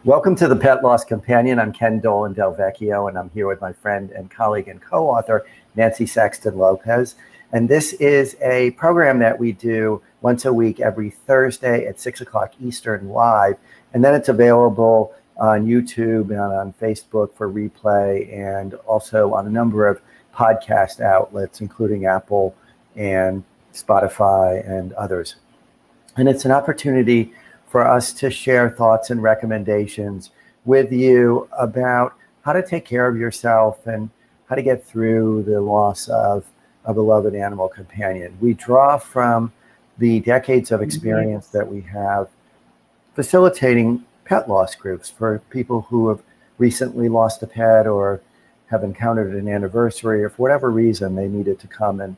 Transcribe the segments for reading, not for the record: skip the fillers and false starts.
Welcome to the Pet Loss Companion. I'm Dolan-Del Vecchio, and I'm here with my friend and colleague and co-author, Nancy Saxton-Lopez. And this is a program that we do once a week, every Thursday at 6 o'clock Eastern live. And then it's available on YouTube and on Facebook for replay, and also on a number of podcast outlets, including Apple and Spotify and others. And it's an opportunity for us to share thoughts and recommendations with you about how to take care of yourself and how to get through the loss of a beloved animal companion. We draw from the decades of experience that we have facilitating pet loss groups for people who have recently lost a pet or have encountered an anniversary, or for whatever reason they needed to come and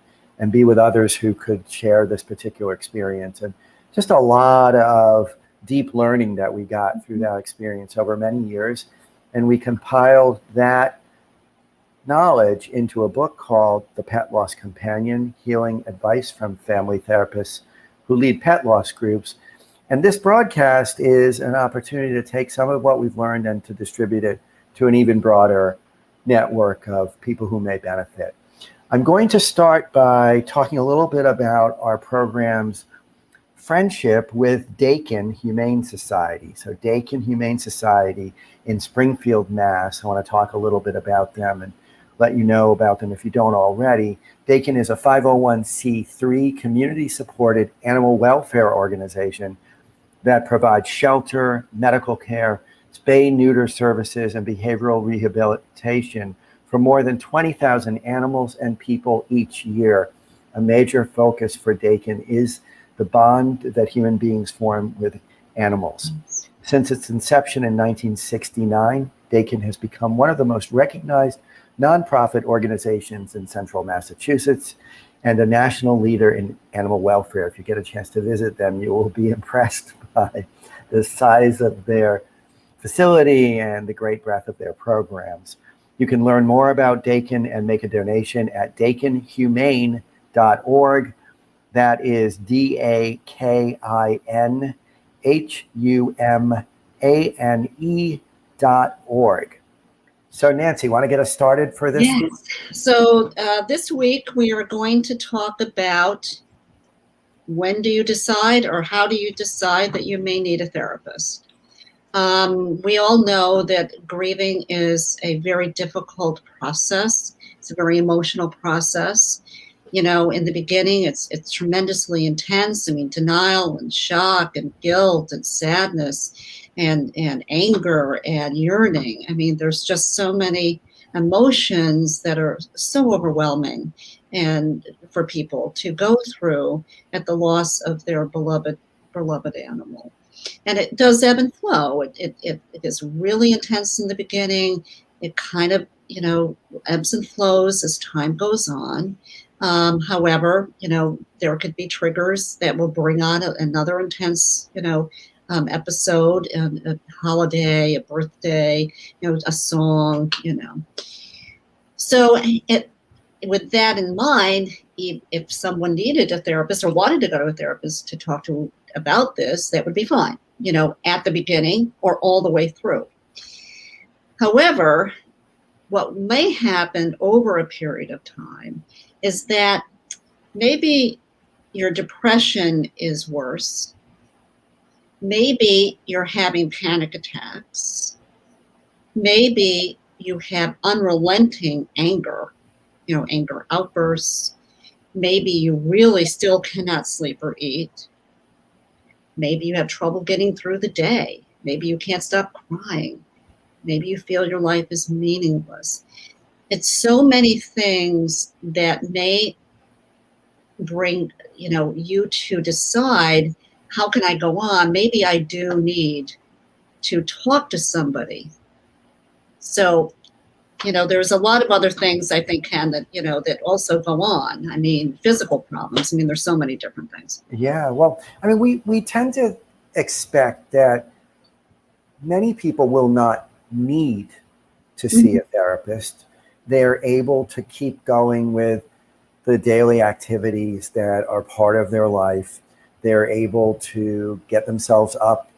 be with others who could share this particular experience. And just a lot of deep learning that we got through that experience over many years. And we compiled that knowledge into a book called The Pet Loss Companion: Healing Advice from Family Therapists Who Lead Pet Loss Groups. And this broadcast is an opportunity to take some of what we've learned and to distribute it to an even broader network of people who may benefit. I'm going to start by talking a little bit about our program's friendship with Dakin Humane Society. So Dakin Humane Society in Springfield, Mass. I want to talk a little bit about them and let you know about them if you don't already. Dakin is a 501c3 community-supported animal welfare organization that provides shelter, medical care, spay-neuter services, and behavioral rehabilitation for more than 20,000 animals and people each year. A major focus for Dakin is the bond that human beings form with animals. Since its inception in 1969, Dakin has become one of the most recognized nonprofit organizations in central Massachusetts and a national leader in animal welfare. If you get a chance to visit them, you will be impressed by the size of their facility and the great breadth of their programs. You can learn more about Dakin and make a donation at dakinhumane.org. That is DAKINHUMANE.org. So Nancy, want to get us started for this? Yes. So this week we are going to talk about when do you decide, or how do you decide that you may need a therapist? We all know that grieving is a very difficult process. It's a very emotional process. You know, in the beginning, it's tremendously intense. I mean, denial and shock and guilt and sadness and anger and yearning. I mean, there's just so many emotions that are so overwhelming and for people to go through at the loss of their beloved animal. And it does ebb and flow. It is really intense in the beginning. It kind of, ebbs and flows as time goes on. However, there could be triggers that will bring on another intense, episode, a holiday, a birthday, a song, So with that in mind, if someone needed a therapist or wanted to go to a therapist to talk to about this, that would be fine, at the beginning or all the way through. However, what may happen over a period of time is that maybe your depression is worse. Maybe you're having panic attacks. Maybe you have unrelenting anger, anger outbursts. Maybe you really still cannot sleep or eat. Maybe you have trouble getting through the day. Maybe you can't stop crying. Maybe you feel your life is meaningless. It's so many things that may bring, you to decide, how can I go on? Maybe I do need to talk to somebody. So, there's a lot of other things I think, Ken, that, that also go on. I mean, physical problems. I mean, there's so many different things. Yeah, well, I mean, we tend to expect that many people will not need to see a therapist. They're able to keep going with the daily activities that are part of their life. They're able to get themselves up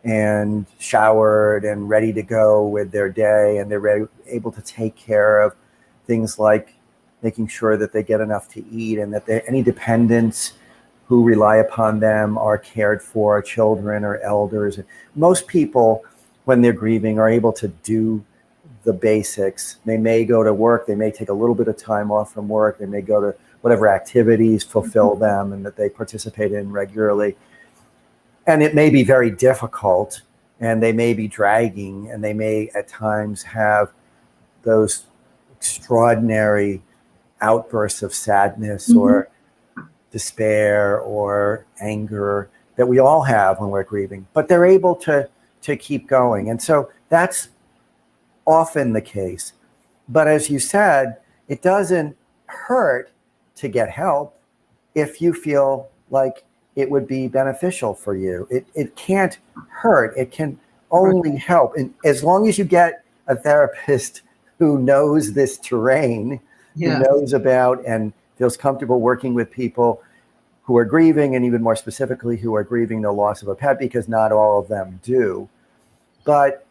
and showered and ready to go with their day, and they're able to take care of things like making sure that they get enough to eat, and that any dependents who rely upon them are cared for, children or elders. Most people, when they're grieving, are able to do the basics. They may go to work, they may take a little bit of time off from work, they may go to whatever activities fulfill them and that they participate in regularly. And it may be very difficult, and they may be dragging, and they may at times have those extraordinary outbursts of sadness or despair or anger that we all have when we're grieving, but they're able to keep going. And so that's often the case. But as you said, it doesn't hurt to get help if you feel like it would be beneficial for you. It can't hurt. It can only help. And as long as you get a therapist who knows this terrain, who knows about and feels comfortable working with people who are grieving, and even more specifically, who are grieving the loss of a pet, because not all of them do. But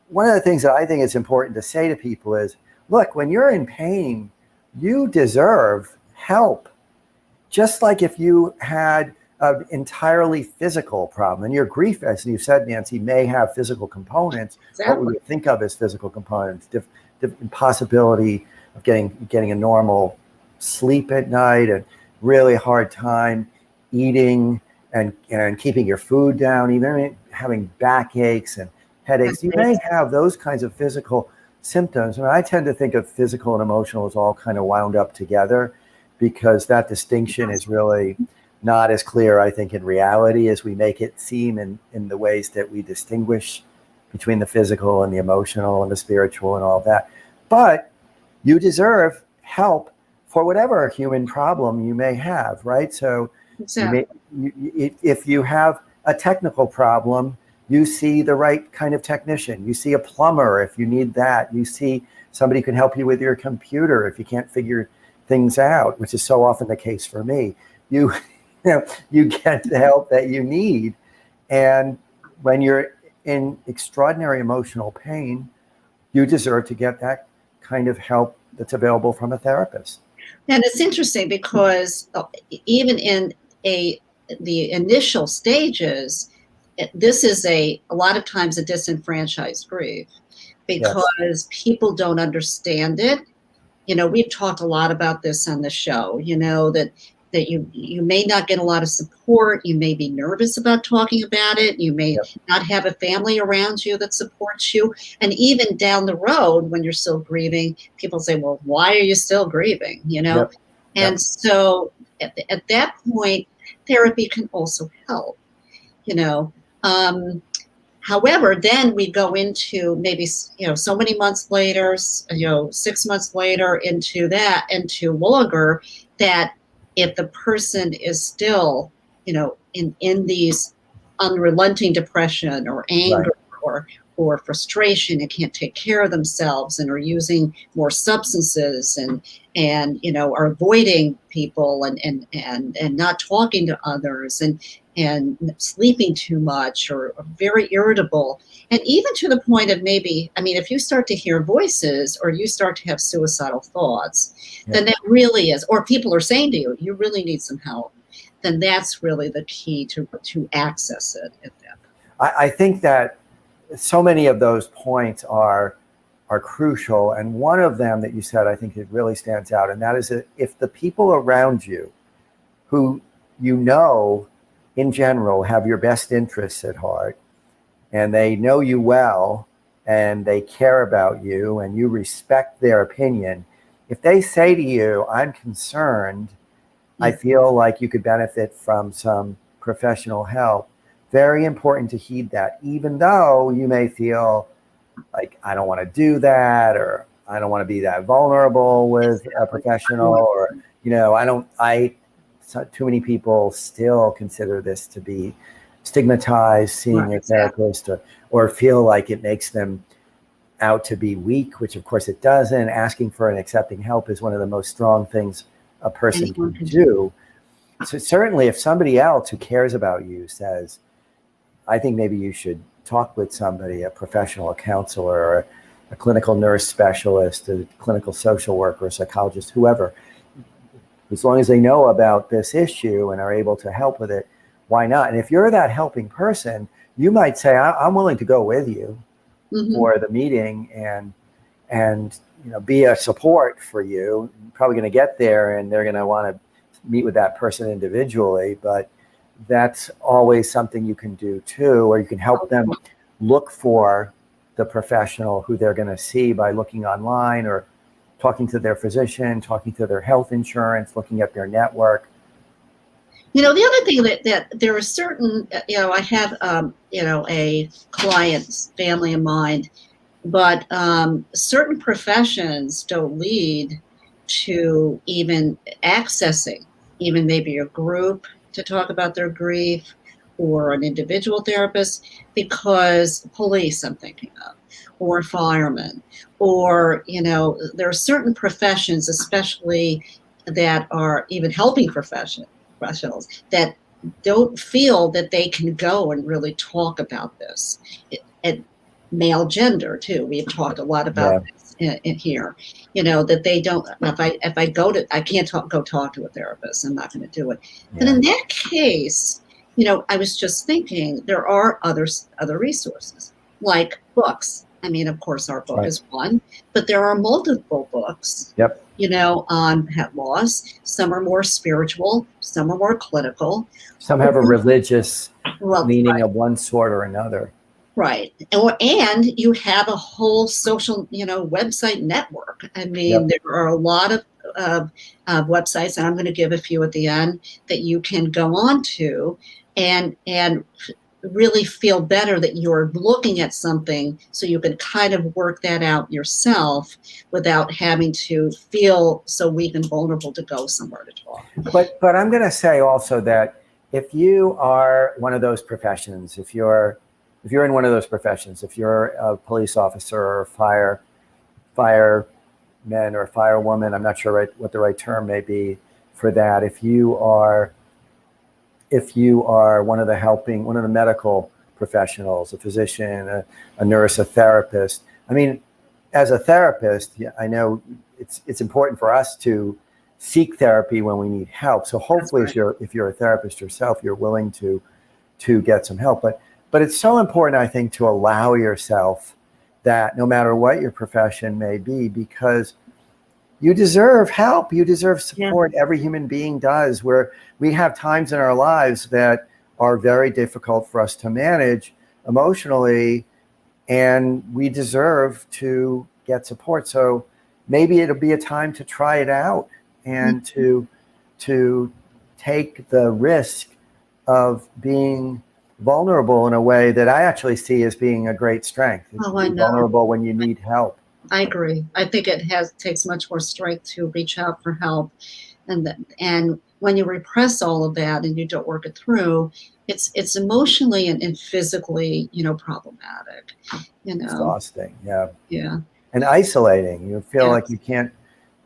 one of the things that I think is important to say to people is, look, when you're in pain, you deserve help. Just like if you had an entirely physical problem, and your grief, as you said, Nancy, may have physical components, what we would think of as physical components, the impossibility of getting a normal sleep at night, and really hard time eating and keeping your food down, even having backaches and headaches. You may have those kinds of physical symptoms. And I tend to think of physical and emotional as all kind of wound up together, because that distinction is really not as clear, I think, in reality as we make it seem in the ways that we distinguish between the physical and the emotional and the spiritual and all that. But you deserve help for whatever human problem you may have, right? So if you have a technical problem, you see the right kind of technician. You see a plumber if you need that. You see somebody who can help you with your computer if you can't figure things out, which is so often the case for me. You get the help that you need. And when you're in extraordinary emotional pain, you deserve to get that kind of help that's available from a therapist. And it's interesting because even in the initial stages, this is a lot of times a disenfranchised grief, because people don't understand it. We've talked a lot about this on the show, that you may not get a lot of support. You may be nervous about talking about it. You may not have a family around you that supports you. And even down the road, when you're still grieving, people say, well, why are you still grieving? And so at that point, therapy can also help, However, then we go into maybe, so many months later, 6 months later into longer, that if the person is still, in these unrelenting depression or anger or frustration and can't take care of themselves and are using more substances and are avoiding people and not talking to others and sleeping too much or very irritable, and even to the point of maybe, if you start to hear voices or you start to have suicidal thoughts, then that really is, or people are saying to you, you really need some help, then that's really the key to access it at that point. I think that so many of those points are crucial. And one of them that you said, I think it really stands out. And that is that if the people around you who in general have your best interests at heart, and they know you well, and they care about you, and you respect their opinion, if they say to you, I'm concerned, I feel like you could benefit from some professional help, very important to heed that, even though you may feel like, I don't want to do that, or I don't want to be that vulnerable with a professional, or, too many people still consider this to be stigmatized, seeing a therapist, or feel like it makes them out to be weak, which of course it doesn't. Asking for and accepting help is one of the most strong things a person can do. So certainly if somebody else who cares about you says, I think maybe you should talk with somebody, a professional, a counselor, or a clinical nurse specialist, a clinical social worker, a psychologist, whoever. As long as they know about this issue and are able to help with it, why not? And if you're that helping person, you might say, I'm willing to go with you for the meeting and be a support for you. You're probably going to get there and they're going to want to meet with that person individually, but that's always something you can do too, or you can help them look for the professional who they're going to see by looking online or talking to their physician, talking to their health insurance, looking at their network. The other thing that there are certain, I have, a client's family in mind, but certain professions don't lead to even accessing even maybe a group to talk about their grief or an individual therapist, because police, I'm thinking of, or firemen, or, there are certain professions, especially that are even helping professionals that don't feel that they can go and really talk about this. And male gender too. We've talked a lot about this in here. That they don't. If I go to, I can't go talk to a therapist. I'm not going to do it. Yeah. But in that case, I was just thinking there are other resources like books. I mean, of course, our book is one, but there are multiple books. Yep. On pet loss. Some are more spiritual, some are more clinical. Some have a religious leaning of one sort or another. Right. And you have a whole social, website network. I mean, there are a lot of websites, and I'm going to give a few at the end, that you can go on to and really feel better that you're looking at something, so you can kind of work that out yourself without having to feel so weak and vulnerable to go somewhere to talk. But I'm going to say also that if you are one of those professions, if you're in one of those professions, if you're a police officer or fireman or firewoman, I'm not sure what the right term may be for that. If you are one of the medical professionals, a physician, a nurse, a therapist. I mean, as a therapist, I know it's important for us to seek therapy when we need help. So hopefully, if you're a therapist yourself, you're willing to get some help. But it's so important, I think, to allow yourself that no matter what your profession may be, because you deserve help. You deserve support. Every human being does. We have times in our lives that are very difficult for us to manage emotionally, and we deserve to get support. So maybe it'll be a time to try it out and to take the risk of being vulnerable in a way that I actually see as being a great strength. I know. Vulnerable when you need help. I agree. I think it takes much more strength to reach out for help, and when you repress all of that and you don't work it through, it's emotionally and physically, problematic. Exhausting. Yeah. And isolating. You feel like you can't.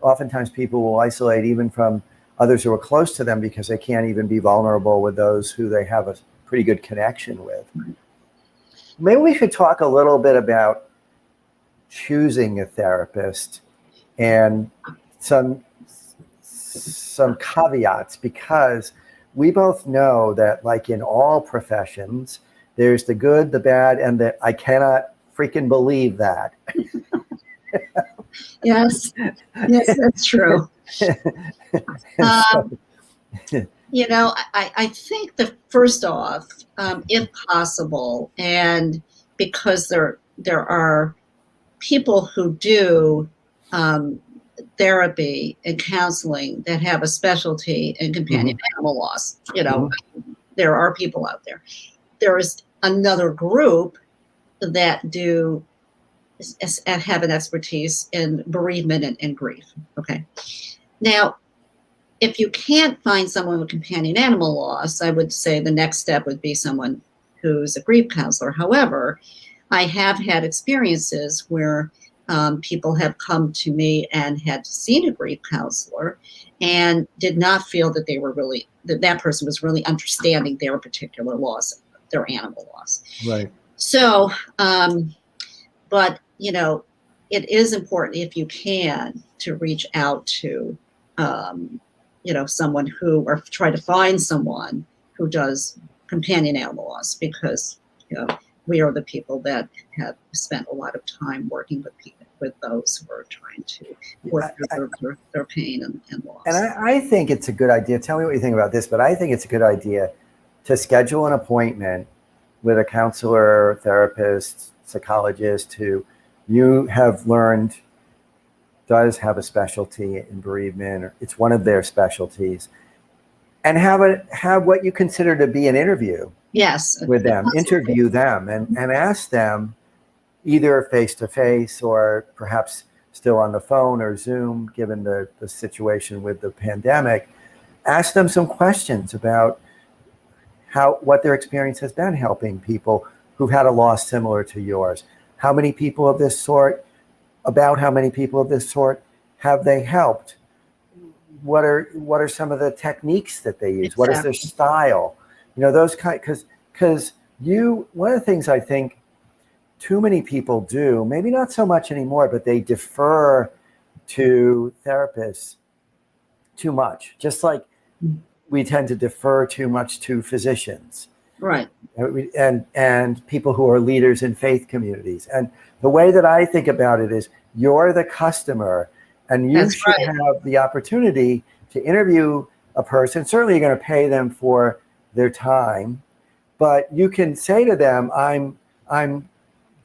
Oftentimes, people will isolate even from others who are close to them because they can't even be vulnerable with those who they have a pretty good connection with. Maybe we should talk a little bit about choosing a therapist and some caveats, because we both know that, like in all professions, there's the good, the bad, and the I cannot freaking believe that. Yes, that's true. I think that first off, if possible, and because there are people who do therapy and counseling that have a specialty in companion animal loss. There are people out there. There is another group that have an expertise in bereavement and grief. Okay. Now, if you can't find someone with companion animal loss, I would say the next step would be someone who's a grief counselor. However, I have had experiences where people have come to me and had seen a grief counselor and did not feel that they were that person was really understanding their particular loss, their animal loss. Right. So, but, it is important if you can to reach out to, someone who, or try to find someone who does companion animal loss, because, we are the people that have spent a lot of time working with people, with those who are trying to work through their pain and loss. And I think it's a good idea. Tell me what you think about this, but I think it's a good idea to schedule an appointment with a counselor, therapist, psychologist who you have learned does have a specialty in bereavement, or it's one of their specialties, and have what you consider to be an interview. Yes. With them, interview them, and ask them, either face-to-face or perhaps still on the phone or Zoom, given the situation with the pandemic, ask them some questions about what their experience has been helping people who've had a loss similar to yours. How many people of this sort have they helped? What are some of the techniques that they use? Exactly. What is their style? Those kind, because one of the things I think too many people do, maybe not so much anymore, but they defer to therapists too much, just like we tend to defer too much to physicians. Right. And people who are leaders in faith communities. And the way that I think about it is, you're the customer, and you should have the opportunity to interview a person. Certainly you're going to pay them for their time, but you can say to them, I'm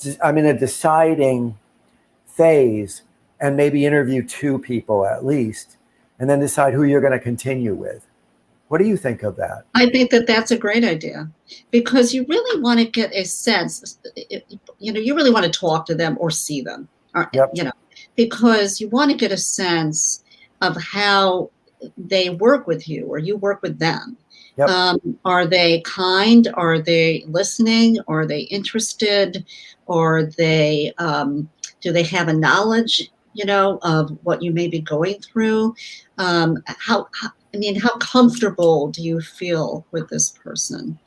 in a deciding phase, and maybe interview 2 people at least, and then decide who you're going to continue with. What do you think of that? I think that that's a great idea, because you really want to get a sense, you really want to talk to them or see them, or, yep. Because you want to get a sense of how they work with you, or you work with them. Yep. Are they kind? Are they listening? Are they interested? Are they, do they have a knowledge, of what you may be going through? How comfortable do you feel with this person?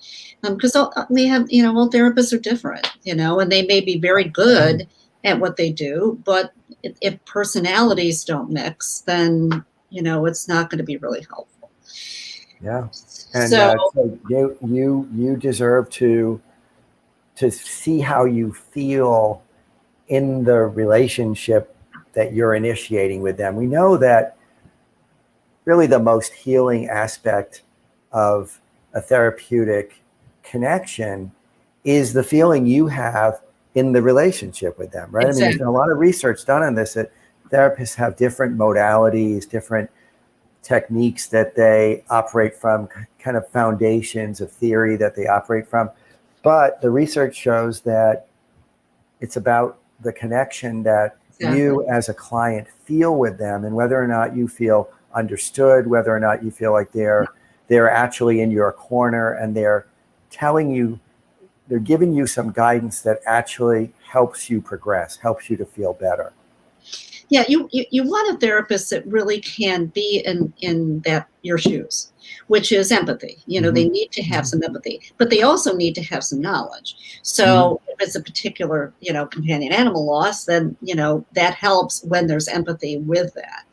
Because we have, all therapists are different, and they may be very good at what they do, but if personalities don't mix, then, it's not going to be really helpful. Yeah. And so you deserve to see how you feel in the relationship that you're initiating with them. We know that really the most healing aspect of a therapeutic connection is the feeling you have in the relationship with them, right? Exactly. I mean, there's been a lot of research done on this, that therapists have different modalities, different techniques that they operate from, kind of foundations of theory that they operate from. But the research shows that it's about the connection that you as a client feel with them, and whether or not you feel understood, whether or not you feel like they're actually in your corner, and they're giving you some guidance that actually helps you progress, helps you to feel better. Yeah, you want a therapist that really can be in your shoes, which is empathy. They need to have some empathy, but they also need to have some knowledge. So if it's a particular, companion animal loss, then, that helps when there's empathy with that.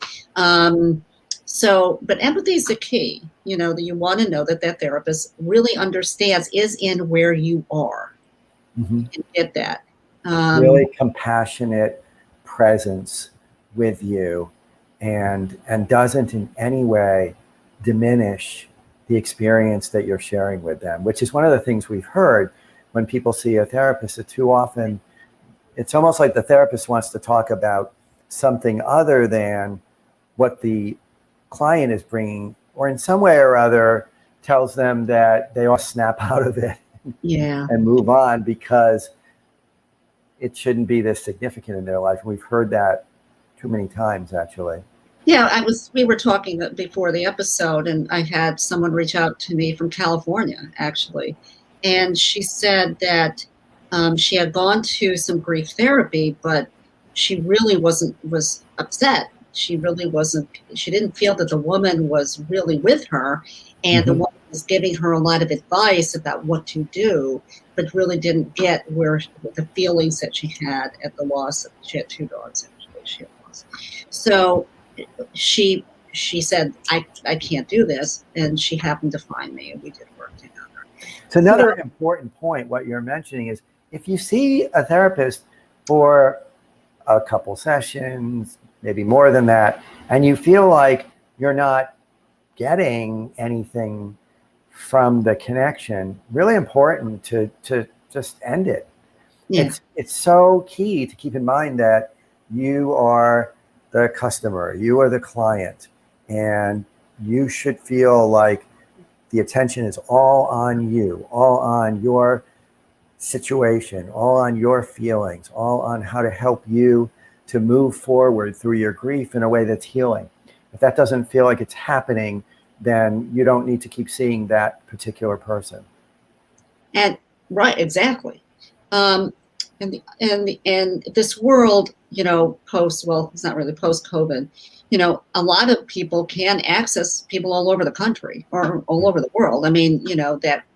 But empathy is the key, that you want to know that therapist really understands, is in where you are. And get that. Really compassionate presence with you, and doesn't in any way diminish the experience that you're sharing with them, which is one of the things we've heard when people see a therapist, that too often it's almost like the therapist wants to talk about something other than what the client is bringing, or in some way or other tells them that they ought to snap out of it and move on, because it shouldn't be this significant in their life. We've heard that too many times, actually. Yeah, we were talking before the episode, and I had someone reach out to me from California, actually. And she said that she had gone to some grief therapy, but she really was upset. She didn't feel that the woman was really with her, and the woman was giving her a lot of advice about what to do, but but really didn't get where the feelings that she had at the loss. She had 2 dogs actually. She had lost. So she said, I can't do this, and she happened to find me, and we did work together. So another important point, what you're mentioning is, if you see a therapist for a couple sessions, maybe more than that, and you feel like you're not getting anything from the connection, really important to just end it. Yeah. It's so key to keep in mind that you are the customer, you are the client, and you should feel like the attention is all on you, all on your situation, all on your feelings, all on how to help you to move forward through your grief in a way that's healing. If that doesn't feel like it's happening, then you don't need to keep seeing that particular person. And right, exactly. And this world, it's not really post-COVID, a lot of people can access people all over the country or all over the world. I mean,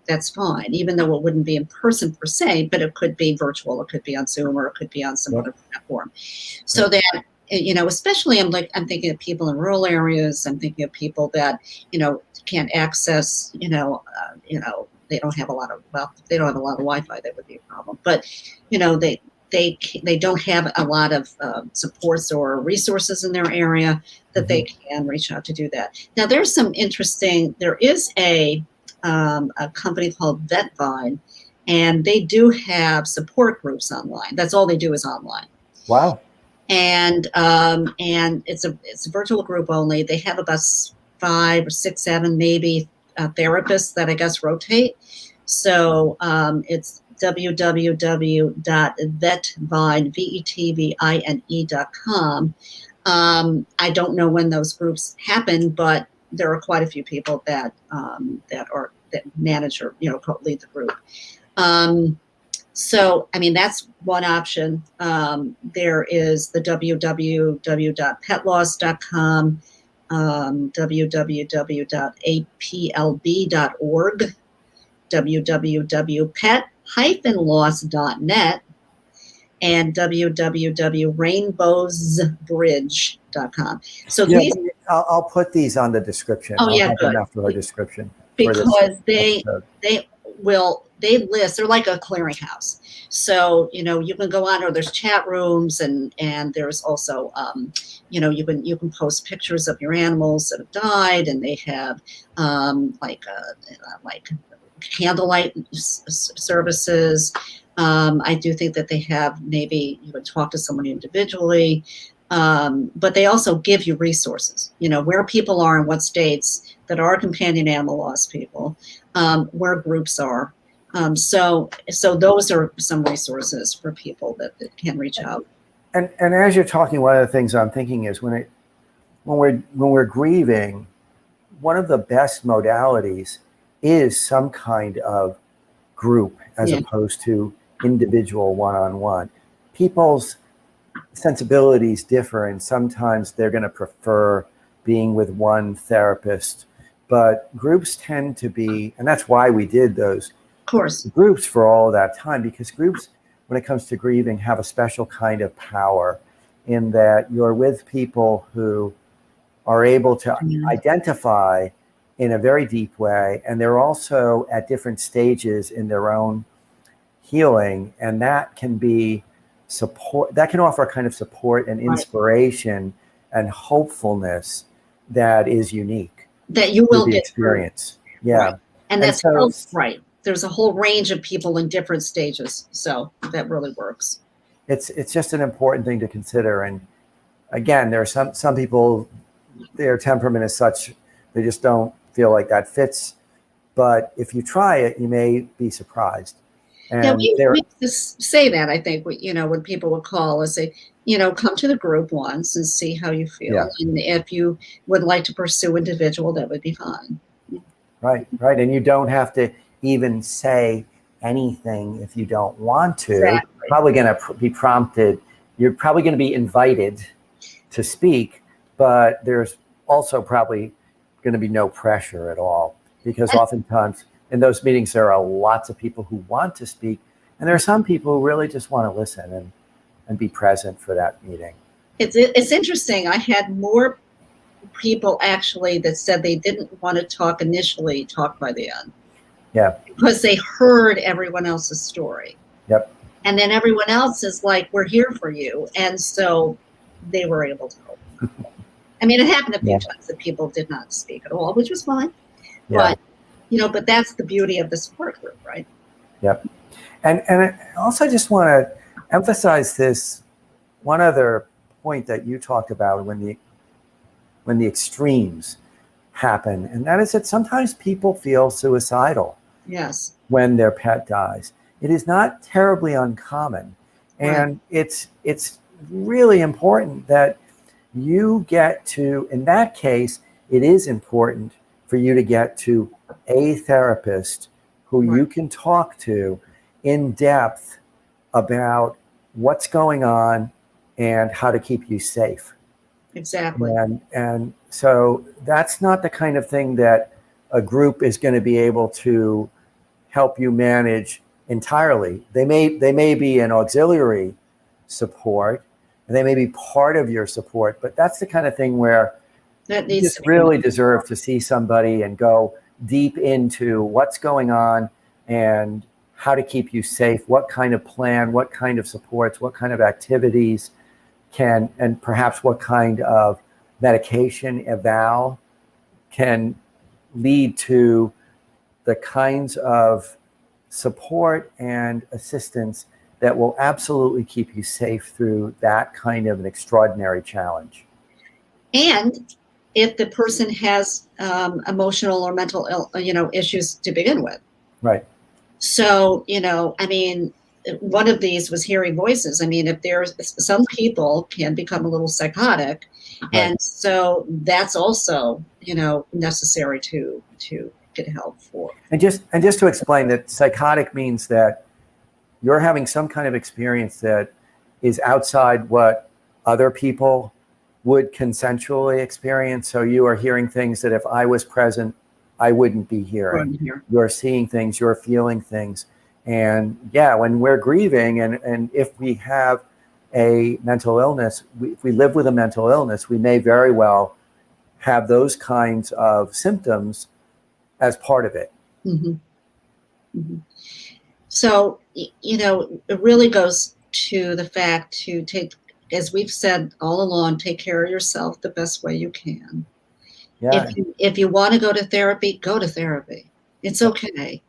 that's fine, even though it wouldn't be in person per se, but it could be virtual, it could be on Zoom, or it could be on some other platform. So that, especially I'm thinking of people in rural areas. I'm thinking of people that, can't access, they don't have a lot of, they don't have a lot of Wi-Fi, that would be a problem. But, they don't have a lot of supports or resources in their area that they can reach out to do that. Now, there is a company called Vetvine, and they do have support groups online. That's all they do is online. Wow. And it's a virtual group only. They have about 5 or 6, 7 maybe therapists that I guess rotate. So it's www.vetvine.com. I don't know when those groups happen, but there are quite a few people that manage or lead the group. So, I mean, that's one option. There is the www.petloss.com, www.aplb.org, www.pet-loss.net, and www.rainbowsbridge.com. So Yeah, these, I'll put these on the description. Oh, I'll yeah, have good. them after our description. Because they list, they're like a clearinghouse. So, you can go on, or there's chat rooms, and there's also, you can post pictures of your animals that have died, and they have like candlelight services. I do think that they have, maybe you would talk to someone individually, but they also give you resources, where people are in what states that are companion animal loss people, where groups are. So those are some resources for people that can reach out. And as you're talking, one of the things I'm thinking is when we're grieving, one of the best modalities is some kind of group as opposed to individual one-on-one. People's sensibilities differ, and sometimes they're going to prefer being with one therapist, but groups tend to be, and that's why we did those groups for all of that time, because groups, when it comes to grieving, have a special kind of power in that you're with people who are able to identify in a very deep way, and they're also at different stages in their own healing, and that can be support, that can offer a kind of support and inspiration and hopefulness that is unique, that you will get experience through. Yeah. And that's so, right. There's a whole range of people in different stages, so that really works. It's just an important thing to consider. And again, there are some people, their temperament is such, they just don't feel like that fits. But if you try it, you may be surprised. And we just say that, I think, when people would call us, say, come to the group once and see how you feel. Yeah. And if you would like to pursue individual, that would be fine. Right. And you don't have to even say anything if you don't want to. Exactly. You're probably going to be prompted. You're probably going to be invited to speak, but there's also probably going to be no pressure at all, because oftentimes in those meetings, there are lots of people who want to speak, and there are some people who really just want to listen and be present for that meeting. It's interesting. I had more people actually that said they didn't want to talk initially, talk by the end. Yeah. Because they heard everyone else's story. Yep. And then everyone else is like, we're here for you. And so they were able to help. I mean, it happened a few times that people did not speak at all, which was fine. Yeah. But, but that's the beauty of the support group, right? Yep. And I also just want to emphasize this one other point that you talked about when the extremes happen, and that is that sometimes people feel suicidal. Yes. When their pet dies. It is not terribly uncommon. And it's really important that you get to, in that case, it is important for you to get to a therapist who you can talk to in depth about what's going on and how to keep you safe. Exactly. And so that's not the kind of thing that a group is going to be able to help you manage entirely. They may be an auxiliary support, and they may be part of your support, but that's the kind of thing where you just really deserve to see somebody and go deep into what's going on and how to keep you safe, what kind of plan, what kind of supports, what kind of activities can, and perhaps what kind of medication eval can lead to the kinds of support and assistance that will absolutely keep you safe through that kind of an extraordinary challenge. And if the person has emotional or mental, issues to begin with. Right. So, I mean, one of these was hearing voices. I mean, if there's some people can become a little psychotic, and so that's also, necessary to get help for. And just to explain that psychotic means that you're having some kind of experience that is outside what other people would consensually experience. So you are hearing things that if I was present, I wouldn't be hearing. You're seeing things, you're feeling things. And when we're grieving and if we have a mental illness, if we live with a mental illness, we may very well have those kinds of symptoms as part of it. Mm-hmm. Mm-hmm. So, it really goes to the fact to take, as we've said all along, take care of yourself the best way you can. Yeah. If you want to go to therapy, go to therapy. It's okay.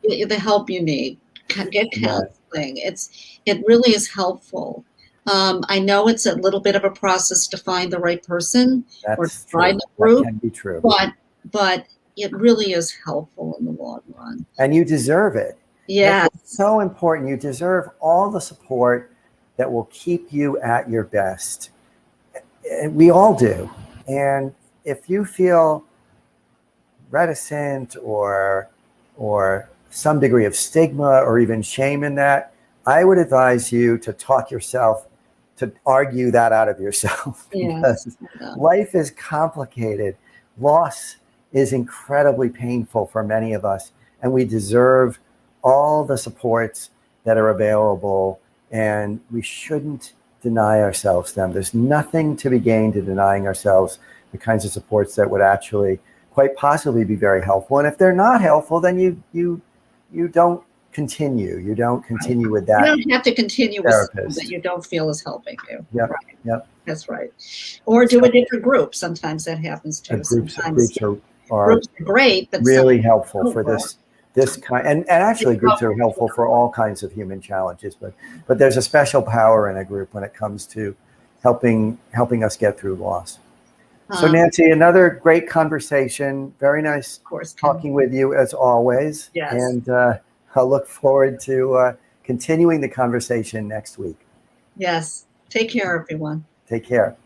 Get the help you need. Get counseling. It really is helpful. I know it's a little bit of a process to find the right person or to find the group. That can be true. But it really is helpful in the long run. And you deserve it. Yeah. It's so important. You deserve all the support that will keep you at your best. We all do. And if you feel reticent or some degree of stigma or even shame in that, I would advise you to to argue that out of yourself. Because life is complicated. Loss is incredibly painful for many of us, and we deserve all the supports that are available, and we shouldn't deny ourselves them. There's nothing to be gained in denying ourselves the kinds of supports that would actually quite possibly be very helpful. And if they're not helpful, then you don't continue. You don't continue with that. You don't have to continue with something that you don't feel is helping you. Yep. Right. Yep. That's right. Or do a different group. Sometimes that happens too. Groups are great, but really helpful for this kind, and actually groups are helpful for all kinds of human challenges, but there's a special power in a group when it comes to helping us get through loss. So Nancy, another great conversation. Very nice talking with you as always. Yes. And I'll look forward to continuing the conversation next week. Yes. Take care, everyone. Take care.